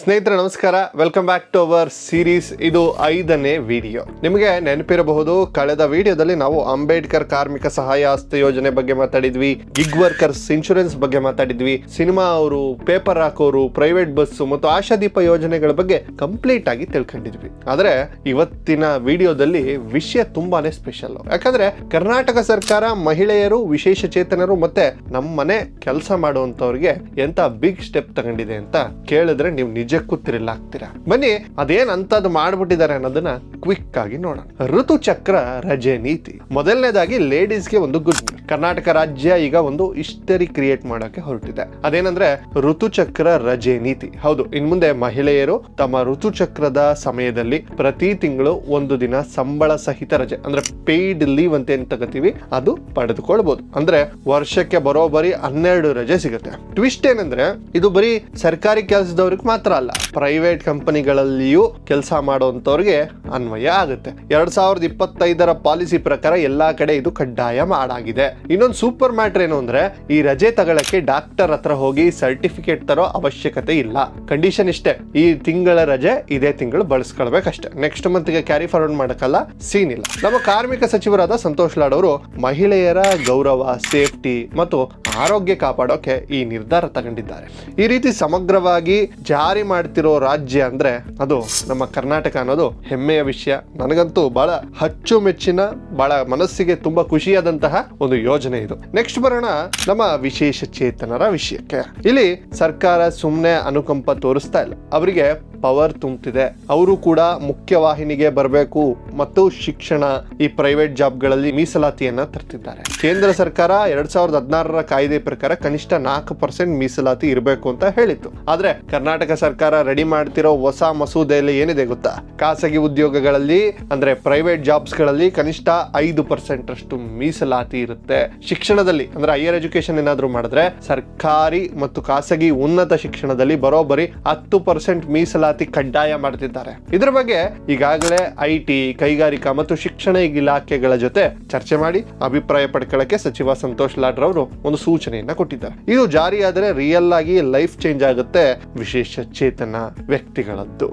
ಸ್ನೇಹಿತರೆ ನಮಸ್ಕಾರ, welcome back to our series. ಇದು 5ನೇ ವಿಡಿಯೋ. ನಿಮಗೆ ನೆನಪಿರಬಹುದು, ಕಳೆದ ವಿಡಿಯೋದಲ್ಲಿ ನಾವು ಅಂಬೇಡ್ಕರ್ ಕಾರ್ಮಿಕ ಸಹಾಯ ಹಸ್ತ ಯೋಜನೆ ಬಗ್ಗೆ ಮಾತಾಡಿದ್ವಿ, ಗಿಗ್ ವರ್ಕರ್ಸ್ ಇನ್ಶೂರೆನ್ಸ್ ಬಗ್ಗೆ ಮಾತಾಡಿದ್ವಿ, ಸಿನಿಮಾ ಅವರು, ಪೇಪರ್ ಹಾಕೋರು, ಪ್ರೈವೇಟ್ ಬಸ್ ಮತ್ತು ಆಶಾದೀಪ ಯೋಜನೆಗಳ ಬಗ್ಗೆ ಕಂಪ್ಲೀಟ್ ಆಗಿ ತಿಳ್ಕೊಂಡಿದ್ವಿ. ಆದ್ರೆ ಇವತ್ತಿನ ವಿಡಿಯೋದಲ್ಲಿ ವಿಷಯ ತುಂಬಾನೇ ಸ್ಪೆಷಲ್. ಯಾಕಂದ್ರೆ ಕರ್ನಾಟಕ ಸರ್ಕಾರ ಮಹಿಳೆಯರು, ವಿಶೇಷ ಚೇತನರು ಮತ್ತೆ ನಮ್ಮ ಮನೆ ಕೆಲಸ ಮಾಡುವಂತವ್ರಿಗೆ ಎಂತ ಬಿಗ್ ಸ್ಟೆಪ್ ತಗೊಂಡಿದೆ ಅಂತ ಕೇಳಿದ್ರೆ ನೀವು ನಿಜಕ್ಕೂ ಥ್ರಿಲ್ ಆಗ್ತೀರಾ. ಬನ್ನಿ, ಅದೇನ್ ಅಂತದ್ದು ಮಾಡ್ಬಿಟ್ಟಿದ್ದಾರೆ ಅನ್ನೋದನ್ನ ಕ್ವಿಕ್ ಆಗಿ ನೋಡೋಣ. ಋತುಚಕ್ರ ರಜೆ ನೀತಿ. ಮೊದಲನೇದಾಗಿ ಲೇಡೀಸ್ಗೆ ಒಂದು ಗುಡ್ ನ್ಯೂಸ್. ಕರ್ನಾಟಕ ರಾಜ್ಯ ಈಗ ಒಂದು ಹಿಸ್ಟರಿ ಕ್ರಿಯೇಟ್ ಮಾಡೋಕೆ ಹೊರಟಿದೆ. ಅದೇನಂದ್ರೆ ಋತುಚಕ್ರ ರಜೆ ನೀತಿ. ಹೌದು, ಇನ್ ಮುಂದೆ ಮಹಿಳೆಯರು ತಮ್ಮ ಋತುಚಕ್ರದ ಸಮಯದಲ್ಲಿ ಪ್ರತಿ ತಿಂಗಳು ಒಂದು ದಿನ ಸಂಬಳ ಸಹಿತ ರಜೆ, ಅಂದ್ರೆ ಪೇಯ್ಡ್ ಲೀವ್ ಅಂತ ಏನ್ ತಗೋತೀವಿ ಅದು ಪಡೆದುಕೊಳ್ಬಹುದು. ಅಂದ್ರೆ ವರ್ಷಕ್ಕೆ ಬರೋಬ್ಬರಿ 12 ರಜೆ ಸಿಗುತ್ತೆ. ಟ್ವಿಸ್ಟ್ ಏನಂದ್ರೆ ಇದು ಬರೀ ಸರ್ಕಾರಿ ಕೆಲಸದವ್ರಿಗೆ ಮಾತ್ರ ಅಲ್ಲ, ಪ್ರೈವೇಟ್ ಕಂಪನಿಗಳಲ್ಲಿಯೂ ಕೆಲಸ ಮಾಡುವಂತವ್ರಿಗೆ ಅನ್ವಯ ಆಗುತ್ತೆ. 2025 ಪಾಲಿಸಿ ಪ್ರಕಾರ ಎಲ್ಲಾ ಕಡೆ ಇದು ಕಡ್ಡಾಯ ಮಾಡಾಗಿದೆ. ಇನ್ನೊಂದು ಸೂಪರ್ ಮ್ಯಾಟರ್ ಏನು ಅಂದ್ರೆ, ಈ ರಜೆ ತಗೊಳಕ್ಕೆ ಡಾಕ್ಟರ್ ಹತ್ರ ಹೋಗಿ ಸರ್ಟಿಫಿಕೇಟ್ ತರೋ ಅವಶ್ಯಕತೆ ಇಲ್ಲ. ಕಂಡೀಷನ್ ಇಷ್ಟೇ, ಈ ತಿಂಗಳ ರಜೆ ಇದೇ ತಿಂಗಳು ಬಳಸ್ಕೊಳ್ಬೇಕಷ್ಟೇ. ನೆಕ್ಸ್ಟ್ ಮಂತ್ ಗೆ ಕ್ಯಾರಿ ಫಾರ್ವರ್ಡ್ ಮಾಡಕ್ಕಲ್ಲ, ಸೀನ್ ಇಲ್ಲ. ನಮ್ಮ ಕಾರ್ಮಿಕ ಸಚಿವರಾದ ಸಂತೋಷ್ ಲಾಡ್ ಅವರು ಮಹಿಳೆಯರ ಗೌರವ, ಸೇಫ್ಟಿ ಮತ್ತು ಆರೋಗ್ಯ ಕಾಪಾಡೋಕೆ ಈ ನಿರ್ಧಾರ ತಗೊಂಡಿದ್ದಾರೆ. ಈ ರೀತಿ ಸಮಗ್ರವಾಗಿ ಜಾರಿ ಮಾಡ್ತಿರೋ ರಾಜ್ಯ ಅಂದ್ರೆ ಅದು ನಮ್ಮ ಕರ್ನಾಟಕ ಅನ್ನೋದು ಹೆಮ್ಮೆಯ ವಿಷಯ. ನನಗಂತೂ ಬಹಳ ಅಚ್ಚುಮೆಚ್ಚಿನ, ಬಹಳ ಮನಸ್ಸಿಗೆ ತುಂಬಾ ಖುಷಿಯಾದಂತಹ ಒಂದು ಯೋಜನೆ ಇದು. ನೆಕ್ಸ್ಟ್ ಬರೋಣ ನಮ್ಮ ವಿಶೇಷ ಚೇತನರ ವಿಷಯಕ್ಕೆ. ಇಲ್ಲಿ ಸರ್ಕಾರ ಸುಮ್ಮನೆ ಅನುಕಂಪ ತೋರಿಸ್ತಾ ಇಲ್ಲ, ಅವರಿಗೆ ಪವರ್ ತುಂಬುತ್ತಿದೆ. ಅವರು ಕೂಡ ಮುಖ್ಯವಾಹಿನಿಗೆ ಬರಬೇಕು ಮತ್ತು ಶಿಕ್ಷಣ, ಈ ಪ್ರೈವೇಟ್ ಜಾಬ್ಗಳಲ್ಲಿ ಮೀಸಲಾತಿಯನ್ನ ತರ್ತಿದ್ದಾರೆ. ಕೇಂದ್ರ ಸರ್ಕಾರ 2016 ಕಾಯ್ದೆ ಪ್ರಕಾರ ಕನಿಷ್ಠ 4% ಮೀಸಲಾತಿ ಇರಬೇಕು ಅಂತ ಹೇಳಿತ್ತು. ಆದ್ರೆ ಕರ್ನಾಟಕ ಸರ್ಕಾರ ರೆಡಿ ಮಾಡ್ತಿರೋ ಹೊಸ ಮಸೂದೆಯಲ್ಲಿ ಏನಿದೆ ಗೊತ್ತಾ? ಖಾಸಗಿ ಉದ್ಯೋಗಗಳಲ್ಲಿ ಅಂದ್ರೆ ಪ್ರೈವೇಟ್ ಜಾಬ್ಸ್ ಗಳಲ್ಲಿ ಕನಿಷ್ಠ 5% ಅಷ್ಟು ಮೀಸಲಾತಿ ಇರುತ್ತೆ. ಶಿಕ್ಷಣದಲ್ಲಿ ಅಂದ್ರೆ ಹೈಯರ್ ಎಜುಕೇಶನ್ ಏನಾದ್ರು ಮಾಡಿದ್ರೆ ಸರ್ಕಾರಿ ಮತ್ತು ಖಾಸಗಿ ಉನ್ನತ ಶಿಕ್ಷಣದಲ್ಲಿ ಬರೋಬ್ಬರಿ 10% ಮೀಸಲಾತಿ ಕಡ್ಡಾಯ ಮಾಡ್ತಿದ್ದಾರೆ. ಇದ್ರ ಬಗ್ಗೆ ಈಗಾಗಲೇ IT, ಕೈಗಾರಿಕಾ ಮತ್ತು ಶಿಕ್ಷಣ ಇಲಾಖೆಗಳ ಜೊತೆ ಚರ್ಚೆ ಮಾಡಿ ಅಭಿಪ್ರಾಯ ಪಡ್ಕೊಳ್ಳಕ್ಕೆ ಸಚಿವ ಸಂತೋಷ್ ಲಾಡ್ ರವರು ಒಂದು ಸೂಚನೆಯನ್ನ ಕೊಟ್ಟಿದ್ದಾರೆ. ಇದು ಜಾರಿಯಾದರೆ ರಿಯಲ್ ಆಗಿ ಲೈಫ್ ಚೇಂಜ್ ಆಗುತ್ತೆ ವಿಶೇಷ ಚೇತನ ವ್ಯಕ್ತಿಗಳದ್ದು.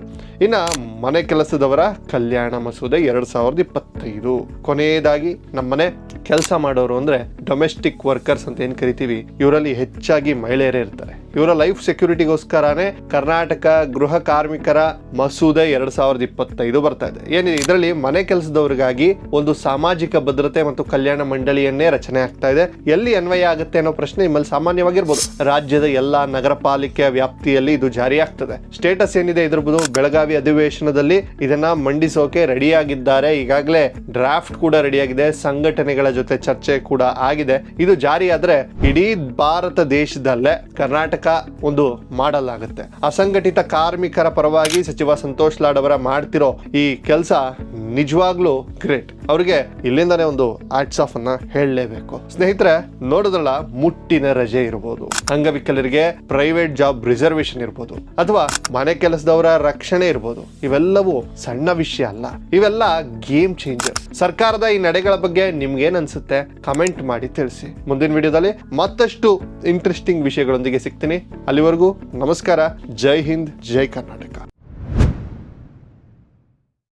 ಇನ್ನ ಮನೆ ಕೆಲಸದವರ ಕಲ್ಯಾಣ ಮಸೂದೆ 2025. ಕೊನೆಯದಾಗಿ ನಮ್ಮನೆ ಕೆಲಸ ಮಾಡೋರು ಅಂದ್ರೆ ಡೊಮೆಸ್ಟಿಕ್ ವರ್ಕರ್ಸ್ ಅಂತ ಏನ್ ಕರಿತೀವಿ, ಇವರಲ್ಲಿ ಹೆಚ್ಚಾಗಿ ಮಹಿಳೆಯರೇ ಇರ್ತಾರೆ. ಇವರ ಲೈಫ್ ಸೆಕ್ಯೂರಿಟಿಗೋಸ್ಕರನೇ ಕರ್ನಾಟಕ ಗೃಹ ಕಾರ್ಮಿಕರ ಮಸೂದೆ 2025 ಬರ್ತಾ ಇದೆ. ಏನಿದೆ ಇದರಲ್ಲಿ ಮನೆ ಕೆಲಸದವರಿಗಾಗಿ ಒಂದು ಸಾಮಾಜಿಕ ಭದ್ರತೆ ಮತ್ತು ಕಲ್ಯಾಣ ಮಂಡಳಿಯನ್ನೇ ರಚನೆ ಆಗ್ತಾ ಇದೆ. ಎಲ್ಲಿ ಅನ್ವಯ ಆಗುತ್ತೆ ಅನ್ನೋ ಪ್ರಶ್ನೆ ನಿಮ್ಮಲ್ಲಿ ಸಾಮಾನ್ಯವಾಗಿರ್ಬೋದು. ರಾಜ್ಯದ ಎಲ್ಲಾ ನಗರ ಪಾಲಿಕೆಯ ವ್ಯಾಪ್ತಿಯಲ್ಲಿ ಇದು ಜಾರಿ ಆಗ್ತದೆ. ಸ್ಟೇಟಸ್ ಏನಿದೆ ಇದ್ರದ್ದು, ಬೆಳಗಾವಿ ಅಧಿವೇಶನದಲ್ಲಿ ಇದನ್ನ ಮಂಡಿಸೋಕೆ ರೆಡಿಯಾಗಿದ್ದಾರೆ. ಈಗಾಗಲೇ ಡ್ರಾಫ್ಟ್ ಕೂಡ ರೆಡಿಯಾಗಿದೆ, ಸಂಘಟನೆಗಳ ಜೊತೆ ಚರ್ಚೆ ಕೂಡ ಆಗಿದೆ. ಇದು ಜಾರಿ ಆದ್ರೆ ಇಡೀ ಭಾರತ ದೇಶದಲ್ಲೇ ಕರ್ನಾಟಕ ಒಂದು ಮಾಡಲ್ ಆಗುತ್ತೆ. ಅಸಂಘಟಿತ ಕಾರ್ಮಿಕರ ಪರವಾಗಿ ಸಚಿವ ಸಂತೋಷ್ ಲಾಡ್ ಅವರ ಮಾಡ್ತಿರೋ ಈ ಕೆಲಸ ನಿಜವಾಗ್ಲೂ ಗ್ರೇಟ್. ಅವ್ರಿಗೆ ಇಲ್ಲಿಂದಾನೇ ಒಂದು ಹ್ಯಾಟ್ಸ್ ಆಫ್ ಅನ್ನ ಹೇಳಲೇಬೇಕು. ಸ್ನೇಹಿತರೆ, ನೋಡಿದ್ರಲ್ಲ, ಮುಟ್ಟಿನ ರಜೆ ಇರ್ಬೋದು, ಅಂಗವಿಕಲರಿಗೆ ಪ್ರೈವೇಟ್ ಜಾಬ್ ರಿಸರ್ವೇಶನ್ ಇರ್ಬೋದು, ಅಥವಾ ಮನೆ ಕೆಲಸದವರ ರಕ್ಷಣೆ ಇರ್ಬೋದು, ಇವೆಲ್ಲವೂ ಸಣ್ಣ ವಿಷಯ ಅಲ್ಲ, ಇವೆಲ್ಲ ಗೇಮ್ ಚೇಂಜರ್. ಸರ್ಕಾರದ ಈ ನಡೆಗಳ ಬಗ್ಗೆ ನಿಮ್ಗೇನ್ ಅನ್ಸುತ್ತೆ ಕಮೆಂಟ್ ಮಾಡಿ ತಿಳಿಸಿ. ಮುಂದಿನ ವಿಡಿಯೋದಲ್ಲಿ ಮತ್ತಷ್ಟು ಇಂಟ್ರೆಸ್ಟಿಂಗ್ ವಿಷಯಗಳೊಂದಿಗೆ ಸಿಗ್ತೀನಿ. ಅಲ್ಲಿವರೆಗೂ ನಮಸ್ಕಾರ. ಜೈ ಹಿಂದ್, ಜೈ ಕರ್ನಾಟಕ.